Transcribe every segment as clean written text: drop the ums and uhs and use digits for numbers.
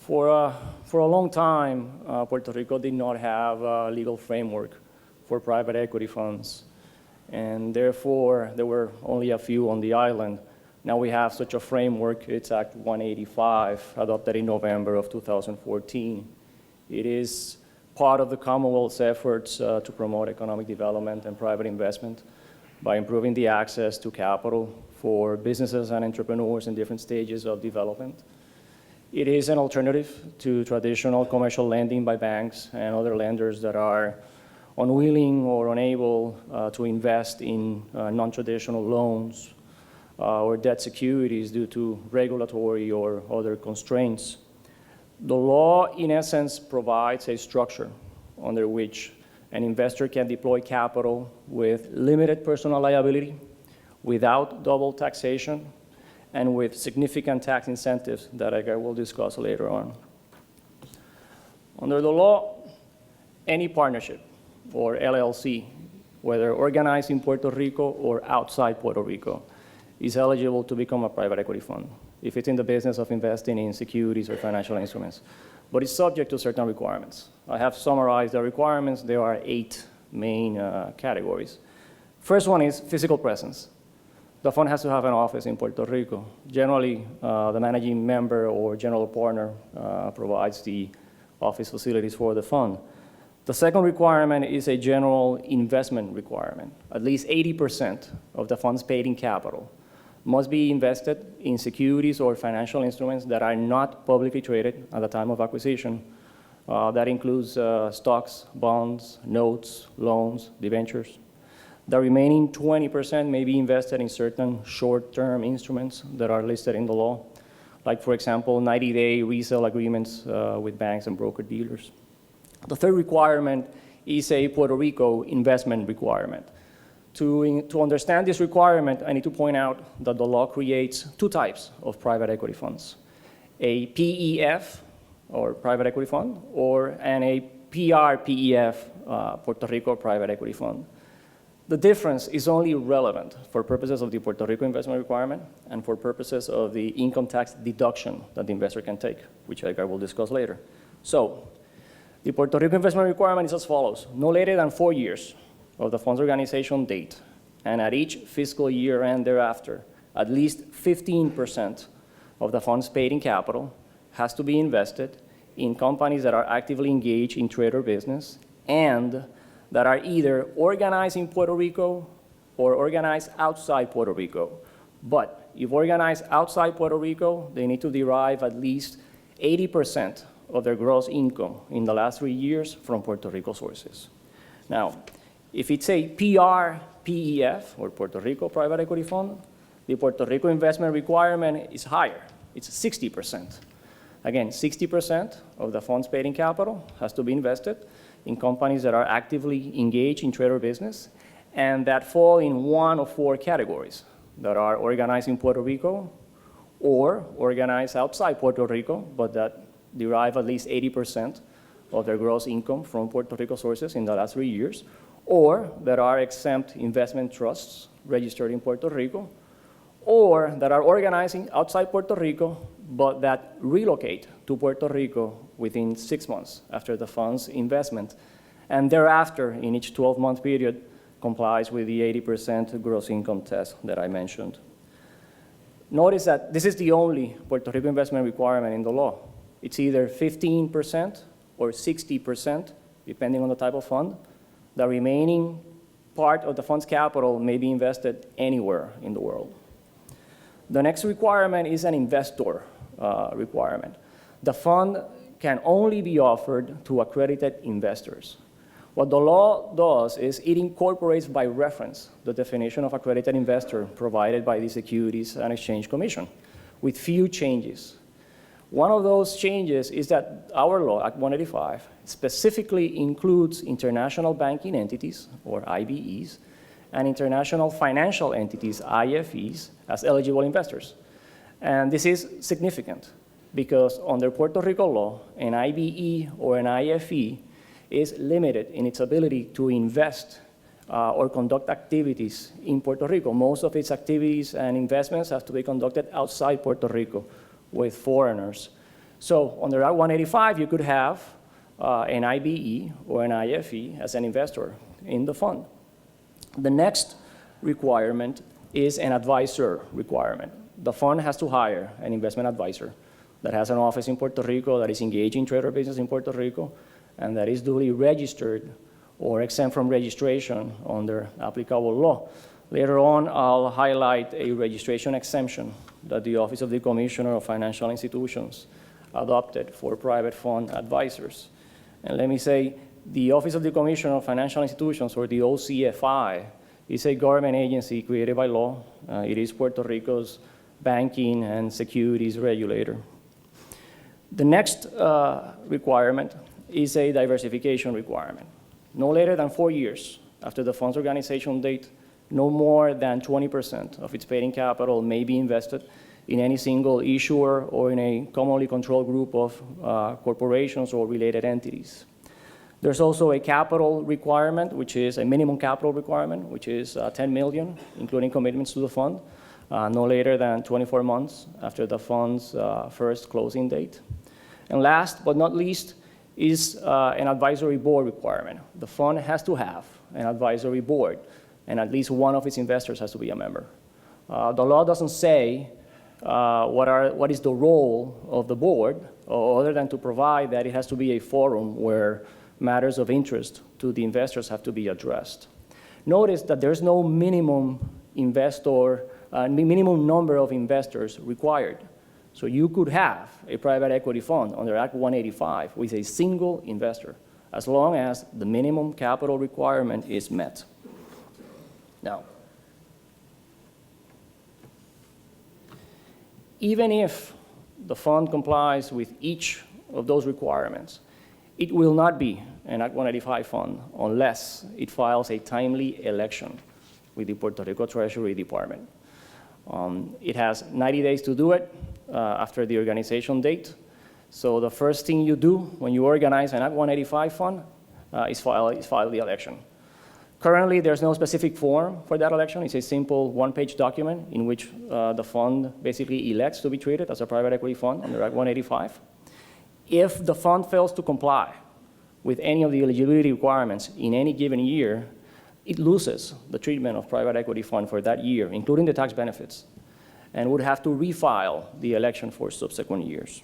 For a long time, Puerto Rico did not have a legal framework for private equity funds, and therefore there were only a few on the island. Now we have such a framework. It's Act 185, adopted in November of 2014. It is part of the Commonwealth's efforts to promote economic development and private investment by improving the access to capital for businesses and entrepreneurs in different stages of development. It is an alternative to traditional commercial lending by banks and other lenders that are unwilling or unable to invest in non-traditional loans or debt securities due to regulatory or other constraints. The law, in essence, provides a structure under which an investor can deploy capital with limited personal liability, without double taxation, and with significant tax incentives that I will discuss later on. Under the law, any partnership or LLC, whether organized in Puerto Rico or outside Puerto Rico, is eligible to become a private equity fund if it's in the business of investing in securities or financial instruments. But it's subject to certain requirements. I have summarized the requirements. There are 8 main categories. First one is physical presence. The fund has to have an office in Puerto Rico. Generally, the managing member or general partner provides the office facilities for the fund. The second requirement is a general investment requirement. At least 80% of the fund's paid-in capital must be invested in securities or financial instruments that are not publicly traded at the time of acquisition. That includes stocks, bonds, notes, loans, debentures. The remaining 20% may be invested in certain short-term instruments that are listed in the law, like, for example, 90-day resale agreements with banks and broker-dealers. The third requirement is a Puerto Rico investment requirement. To understand this requirement, I need to point out that the law creates 2 types of private equity funds: a PEF, or private equity fund, and a PRPEF, Puerto Rico private equity fund. The difference is only relevant for purposes of the Puerto Rico investment requirement and for purposes of the income tax deduction that the investor can take, which I will discuss later. So, the Puerto Rico investment requirement is as follows: no later than 4 years of the fund's organization date, and at each fiscal year end thereafter, at least 15% of the fund's paid-in capital has to be invested in companies that are actively engaged in trade or business and that are either organized in Puerto Rico or organized outside Puerto Rico. But if organized outside Puerto Rico, they need to derive at least 80% of their gross income in the last 3 years from Puerto Rico sources. Now, if it's a PRPEF, or Puerto Rico Private Equity Fund, the Puerto Rico investment requirement is higher. It's 60%. Again, 60% of the fund's paid-in capital has to be invested in companies that are actively engaged in trade or business and that fall in one of 4 categories: that are organized in Puerto Rico or organized outside Puerto Rico, but that derive at least 80% of their gross income from Puerto Rico sources in the last 3 years, or that are exempt investment trusts registered in Puerto Rico, or that are organizing outside Puerto Rico, but that relocate to Puerto Rico within 6 months after the fund's investment, and thereafter, in each 12-month period, complies with the 80% gross income test that I mentioned. Notice that this is the only Puerto Rico investment requirement in the law. It's either 15% or 60%, depending on the type of fund. The remaining part of the fund's capital may be invested anywhere in the world. The next requirement is an investor requirement. The fund can only be offered to accredited investors. What the law does is it incorporates by reference the definition of accredited investor provided by the Securities and Exchange Commission, with few changes. One of those changes is that our law, Act 185, specifically includes international banking entities, or IBEs, and international financial entities, IFEs, as eligible investors. And this is significant because under Puerto Rico law, an IBE or an IFE is limited in its ability to invest or conduct activities in Puerto Rico. Most of its activities and investments have to be conducted outside Puerto Rico with foreigners. So under Act 185, you could have an IBE or an IFE as an investor in the fund. The next requirement is an advisor requirement. The fund has to hire an investment advisor that has an office in Puerto Rico, that is engaged in trade or business in Puerto Rico, and that is duly registered or exempt from registration under applicable law. Later on, I'll highlight a registration exemption that the Office of the Commissioner of Financial Institutions adopted for private fund advisors. And let me say, the Office of the Commissioner of Financial Institutions, or the OCFI, is a government agency created by law. It is Puerto Rico's banking and securities regulator. The next requirement is a diversification requirement. No later than 4 years after the fund's organization date, no more than 20% of its paid-in capital may be invested in any single issuer or in a commonly controlled group of corporations or related entities. There's also a capital requirement, which is a minimum capital requirement, which is $10 million, including commitments to the fund, no later than 24 months after the fund's first closing date. And last but not least is an advisory board requirement. The fund has to have an advisory board, and at least one of its investors has to be a member. The law doesn't say what is the role of the board, other than to provide that it has to be a forum where matters of interest to the investors have to be addressed. Notice that there's no minimum minimum number of investors required. So you could have a private equity fund under Act 185 with a single investor, as long as the minimum capital requirement is met. Now, even if the fund complies with each of those requirements, it will not be an Act 185 fund unless it files a timely election with the Puerto Rico Treasury Department. It has 90 days to do it after the organization date. So the first thing you do when you organize an Act 185 fund is file the election. Currently, there's no specific form for that election. It's a simple one-page document in which the fund basically elects to be treated as a private equity fund under Act 185. If the fund fails to comply with any of the eligibility requirements in any given year, it loses the treatment of private equity fund for that year, including the tax benefits, and would have to refile the election for subsequent years.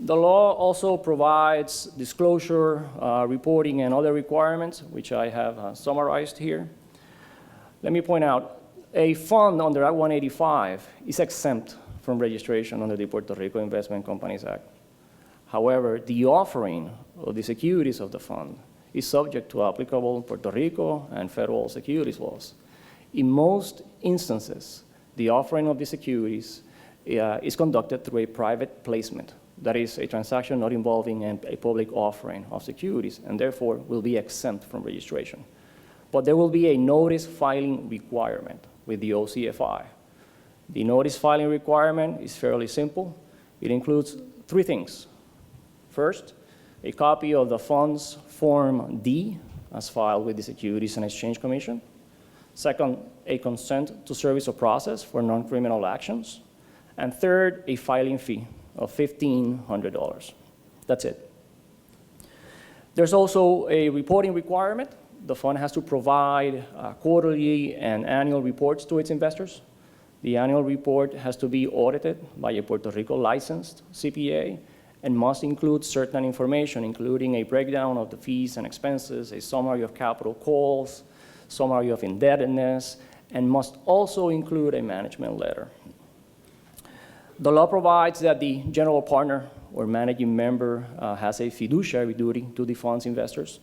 The law also provides disclosure, reporting, and other requirements, which I have summarized here. Let me point out, a fund under Act 185 is exempt from registration under the Puerto Rico Investment Companies Act. However, the offering of the securities of the fund is subject to applicable Puerto Rico and federal securities laws. In most instances, the offering of the securities is conducted through a private placement. That is a transaction not involving a public offering of securities, and therefore will be exempt from registration. But there will be a notice filing requirement with the OCFI. The notice filing requirement is fairly simple. It includes 3 things. First, a copy of the fund's Form D as filed with the Securities and Exchange Commission. Second, a consent to service of process for non-criminal actions. And third, a filing fee of $1,500. That's it. There's also a reporting requirement. The fund has to provide quarterly and annual reports to its investors. The annual report has to be audited by a Puerto Rico licensed CPA and must include certain information, including a breakdown of the fees and expenses, a summary of capital calls, summary of indebtedness, and must also include a management letter. The law provides that the general partner or managing member has a fiduciary duty to the fund's investors.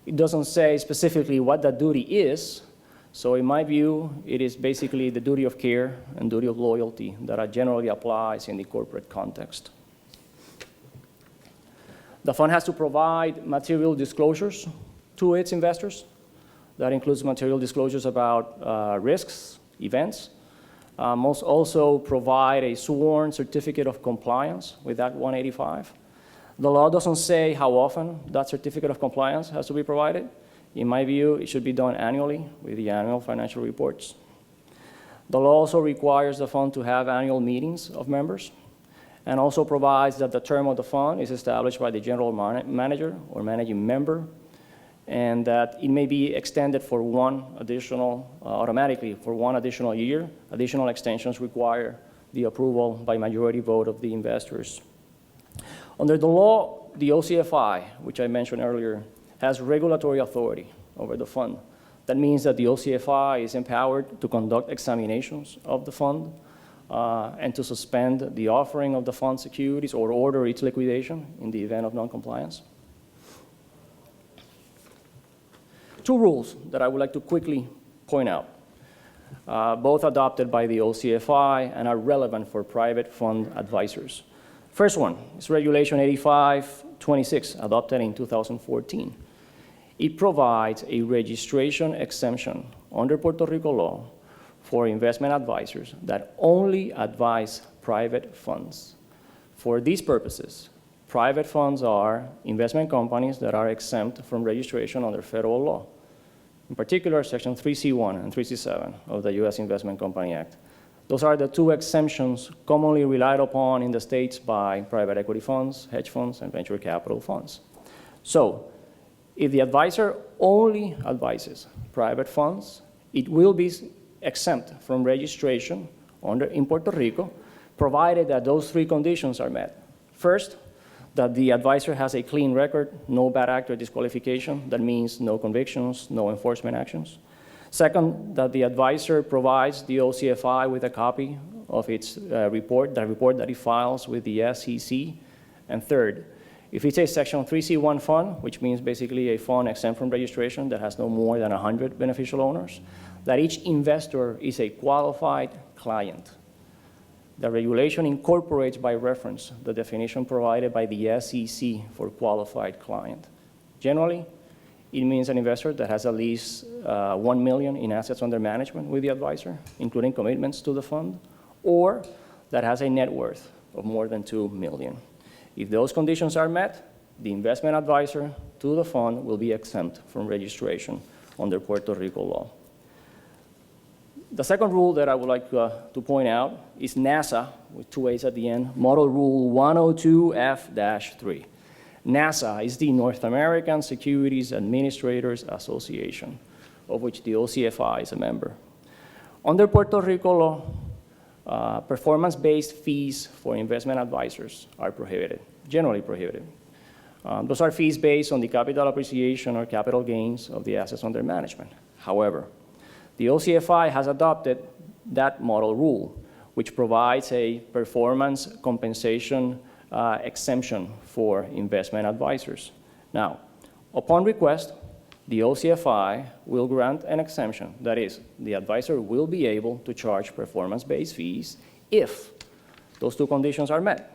It doesn't say specifically what that duty is, so in my view, it is basically the duty of care and duty of loyalty that generally applies in the corporate context. The fund has to provide material disclosures to its investors. That includes material disclosures about risks, events. Must also provide a sworn certificate of compliance with Act 185. The law doesn't say how often that certificate of compliance has to be provided. In my view, it should be done annually with the annual financial reports. The law also requires the fund to have annual meetings of members, and also provides that the term of the fund is established by the general manager or managing member, and that it may be extended for automatically for one additional year. Additional extensions require the approval by majority vote of the investors. Under the law, the OCFI, which I mentioned earlier, has regulatory authority over the fund. That means that the OCFI is empowered to conduct examinations of the fund and to suspend the offering of the fund securities or order its liquidation in the event of noncompliance. Two rules that I would like to quickly point out, both adopted by the OCFI and are relevant for private fund advisors. First one is Regulation 8526, adopted in 2014. It provides a registration exemption under Puerto Rico law for investment advisors that only advise private funds. For these purposes, private funds are investment companies that are exempt from registration under federal law. In particular, Section 3C1 and 3C7 of the U.S. Investment Company Act. Those are the two exemptions commonly relied upon in the states by private equity funds, hedge funds, and venture capital funds. So, if the advisor only advises private funds, it will be exempt from registration in Puerto Rico, provided that those three conditions are met. First, that the advisor has a clean record, no bad act or disqualification. That means no convictions, no enforcement actions. Second, that the advisor provides the OCFI with a copy of its report, the report that it files with the SEC. And third, if it's a Section 3C1 fund, which means basically a fund exempt from registration that has no more than 100 beneficial owners, that each investor is a qualified client. The regulation incorporates by reference the definition provided by the SEC for qualified client. Generally, it means an investor that has at least $1 million in assets under management with the advisor, including commitments to the fund, or that has a net worth of more than $2 million. If those conditions are met, the investment advisor to the fund will be exempt from registration under Puerto Rico law. The second rule that I would like to point out is NASA, with two A's at the end, Model Rule 102F-3. NASA is the North American Securities Administrators Association, of which the OCFI is a member. Under Puerto Rico law, performance-based fees for investment advisors are prohibited, generally prohibited. Those are fees based on the capital appreciation or capital gains of the assets under management. However, the OCFI has adopted that model rule, which provides a performance compensation exemption for investment advisors. Now, upon request, the OCFI will grant an exemption. That is, the advisor will be able to charge performance-based fees if those two conditions are met,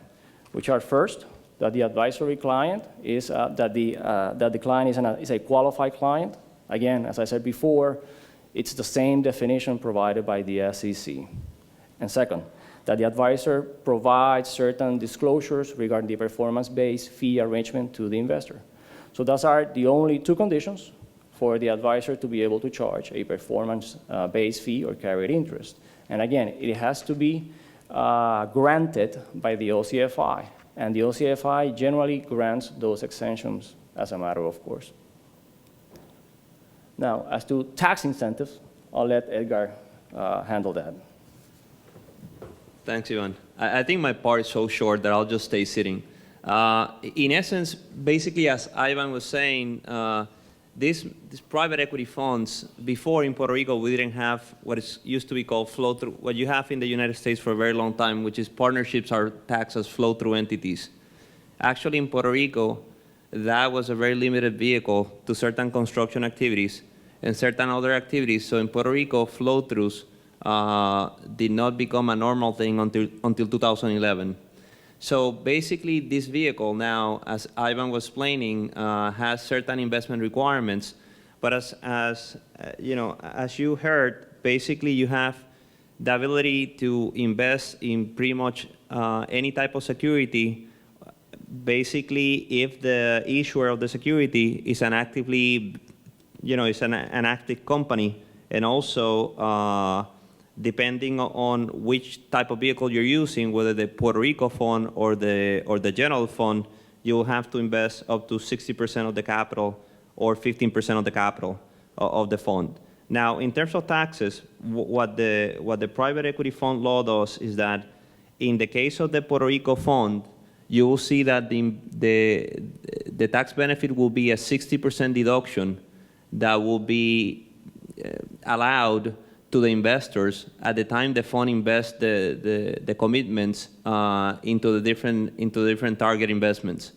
which are first, that the advisory client is, that the client is a qualified client. Again, as I said before, it's the same definition provided by the SEC. And second, that the advisor provides certain disclosures regarding the performance-based fee arrangement to the investor. So those are the only two conditions for the advisor to be able to charge a performance-based fee or carried interest. And again, it has to be granted by the OCFI. And the OCFI generally grants those exemptions as a matter of course. Now, as to tax incentives, I'll let Edgar handle that. Thanks, Ivan. I think my part is so short that I'll just stay sitting. In essence, basically, as Ivan was saying, these private equity funds, before in Puerto Rico, we didn't have what is used to be called flow-through, what you have in the United States for a very long time, which is partnerships are taxed as flow-through entities. Actually, in Puerto Rico, that was a very limited vehicle to certain construction activities and certain other activities. So in Puerto Rico, flow-throughs did not become a normal thing until 2011. So basically, this vehicle now, as Ivan was explaining, has certain investment requirements. But as you heard, basically you have the ability to invest in pretty much any type of security. Basically, if the issuer of the security is an actively, is an active company, and also depending on which type of vehicle you're using, whether the Puerto Rico fund or the general fund, you will have to invest up to 60% of the capital or 15% of the capital of the fund. Now, in terms of taxes, what the private equity fund law does is that in the case of the Puerto Rico fund, you will see that the tax benefit will be a 60% deduction that will be allowed to the investors at the time the fund invests the commitments into the different target investments.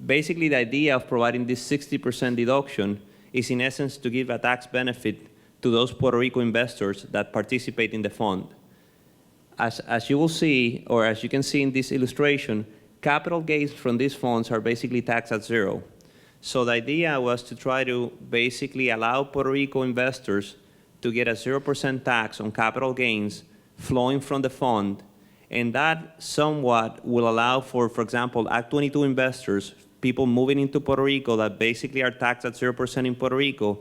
Basically, the idea of providing this 60% deduction is in essence to give a tax benefit to those Puerto Rico investors that participate in the fund. As you will see, or as you can see in this illustration, capital gains from these funds are basically taxed at zero. So the idea was to try to basically allow Puerto Rico investors to get a 0% tax on capital gains flowing from the fund, and that somewhat will allow for example, Act 22 investors, people moving into Puerto Rico that basically are taxed at 0% in Puerto Rico,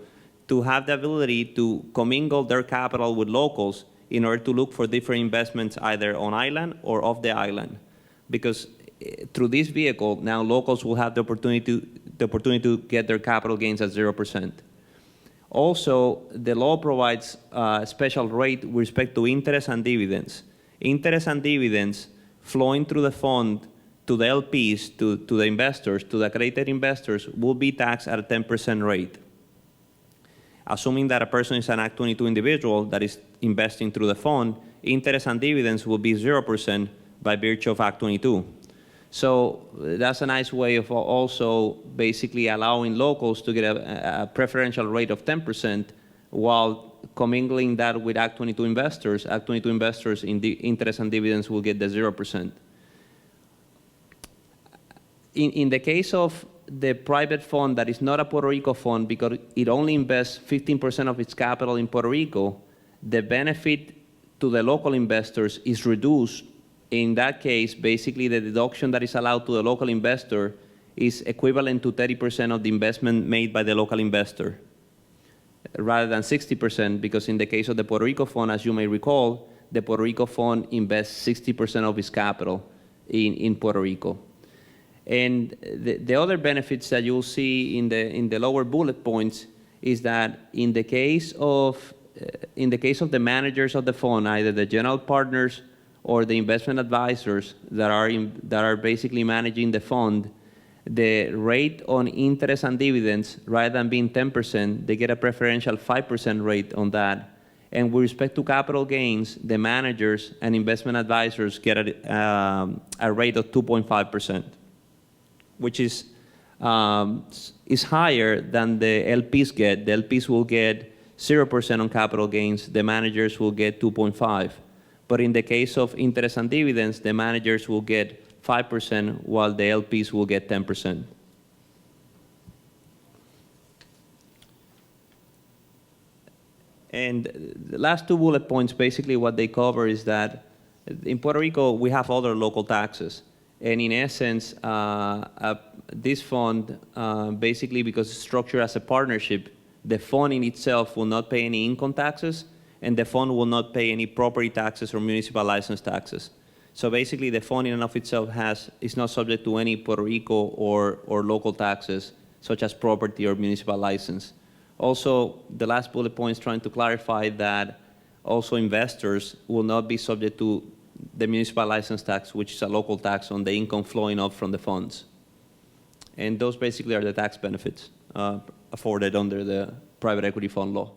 to have the ability to commingle their capital with locals in order to look for different investments either on island or off the island. Because through this vehicle, now locals will have the opportunity to get their capital gains at 0%. Also, the law provides a special rate with respect to interest and dividends. Interest and dividends flowing through the fund to the LPs, to the investors, to the accredited investors, will be taxed at a 10% rate. Assuming that a person is an Act 22 individual that is investing through the fund, interest and dividends will be 0% by virtue of Act 22. So that's a nice way of also basically allowing locals to get a preferential rate of 10% while commingling that with Act 22 investors. Act 22 investors in the interest and dividends will get the 0%. In the case of the private fund that is not a Puerto Rico fund, because it only invests 15% of its capital in Puerto Rico, the benefit to the local investors is reduced. In that case, basically the deduction that is allowed to the local investor is equivalent to 30% of the investment made by the local investor, rather than 60%, because in the case of the Puerto Rico fund, as you may recall, the Puerto Rico fund invests 60% of its capital in Puerto Rico. And the other benefits that you'll see in the lower bullet points is that in the case of the managers of the fund, either the general partners or the investment advisors that are basically managing the fund, the rate on interest and dividends, rather than being 10%, they get a preferential 5% rate on that. And with respect to capital gains, the managers and investment advisors get a rate of 2.5%, which is higher than the LPs get. The LPs will get 0% on capital gains. The managers will get 2.5%. But in the case of interest and dividends, the managers will get 5%, while the LPs will get 10%. And the last two bullet points, basically what they cover is that in Puerto Rico, we have other local taxes. And in essence, this fund, basically because it's structured as a partnership, the fund in itself will not pay any income taxes, and the fund will not pay any property taxes or municipal license taxes. So basically, the fund in and of itself is not subject to any Puerto Rico or local taxes, such as property or municipal license. Also, the last bullet point is trying to clarify that also investors will not be subject to the municipal license tax, which is a local tax on the income flowing up from the funds. And those basically are the tax benefits afforded under the private equity fund law.